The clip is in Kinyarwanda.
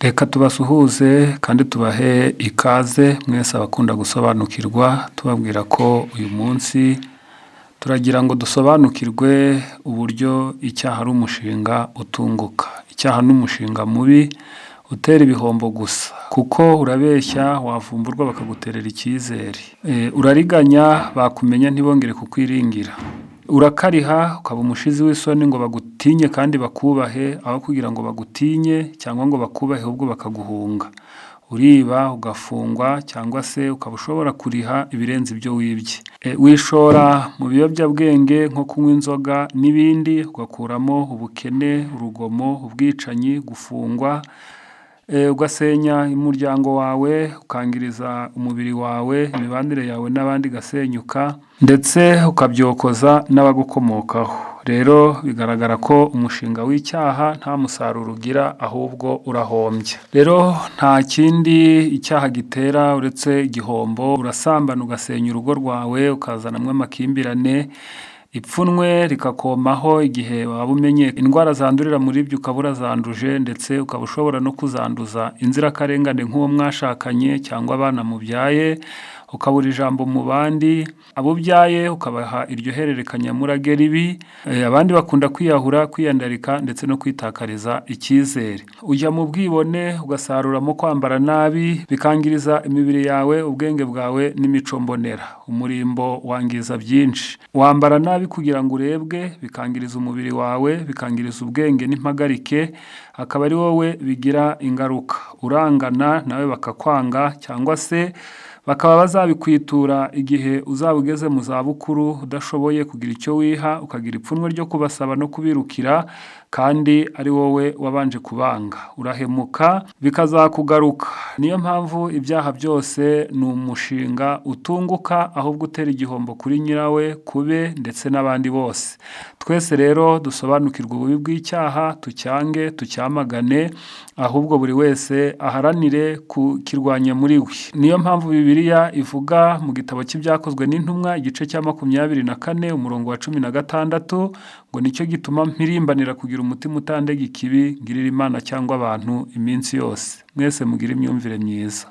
Reka tubasuhuze kandi tubahe ikaze mwese abakunda gusobanukirwa, tubabwira ko uyu munsi turagira ngo dusobanukirwe uburyo icyaha ari umushinga utunguka. Icyaha ni umushinga mubi utera ibihombo gusa, kuko urabeshya wavumburwa bakaguterera icyizere. Urariganya bakumenya ntibongere kukwiringira. Urakariha ukaba umushizi w'isoni ngo bagutinye kandi bakubahe, aho kugira ngo bagutinye cyangwa ngo bakubahe ahubwo bakaguhunga. Uriba ugafungwa cyangwa se ukaba ushobora kuriha ibirenze ibyo wibye. Wishora mu biyobyabwenge nko kunywa inzoga n'ibindi, ugakuramo ubukene, urugomo, ubwicanyi, gufungwa, ugasenya umuryango wawe, ukangiriza umubiri wawe, imibanire yawe n'abandi igasenyuka, ndetse ukabyokoza n'abagukomokaho. Rero bigaragara ko umushinga w'icyaha nta musaruro ugira, ahubwo urahombya. Rero nta kindi icyaha gitera uretse igihombo. Urasambana ugasenya urugo rwawe, ukazanamo amakimbirane, ipfunwe rikakomaho igihe waba umenye indwara zandurira muri byo ukaba urazanduje, ndetse ukaba ushobora no kuzanduza inzirakarengane nk'uwo mwashakanye cyangwa abana mubyaye, ukabura ijambo mu bandi, abo ubyaye ukabaha iryo hererekanyamurage ribi. Abandi bakunda kwiyahura, kwiyandarika ndetse no kwitakariza icyizere. Ujya mu bwibone ugasaruramo kwambara nabi, bikangiriza imibiri yawe, ubwenge bwawe n'imico mbonera. Umurimbo wangiza byinshi. Wambara nabi kugira ngo urebwe, bikangiriza umubiri wawe, bikangiriza ubwenge n'impagarike, akaba ari wowe bigira ingaruka. Urangana nawe bakakwanga, cyangwa se bakaba bazabikwitura igihe uzaba ugeze mu zabukuru udashoboye kugira icyo wiha, ukagira ipfunwe ryo kubasaba no kubirukira, kandi ari wowe wabanje kubanga. Urahemuka bikazakugaruka. Niyo mpamvu ibyaha byose ni umushinga utunguka, ahubwo utera igihombo kuri nyirawe, kube ndetse n'abandi bose. Twese rero dusobanukirwa ububi bw'icyaha, tucyange, tucyamagane, ahubwo buri wese aharanire kukirwanya muri we. Niyo mpamvu Bibiliya ivuga mu gitabo cy'ibyakozwe n'intumwa igice cya 24 umurongo wa 16 ngo nicyo gituma mpirimbanira kugira umutima utandega ikibi, ngirira Imana cyangwa abantu iminsi yose. Mwese mugire imyumvire myiza.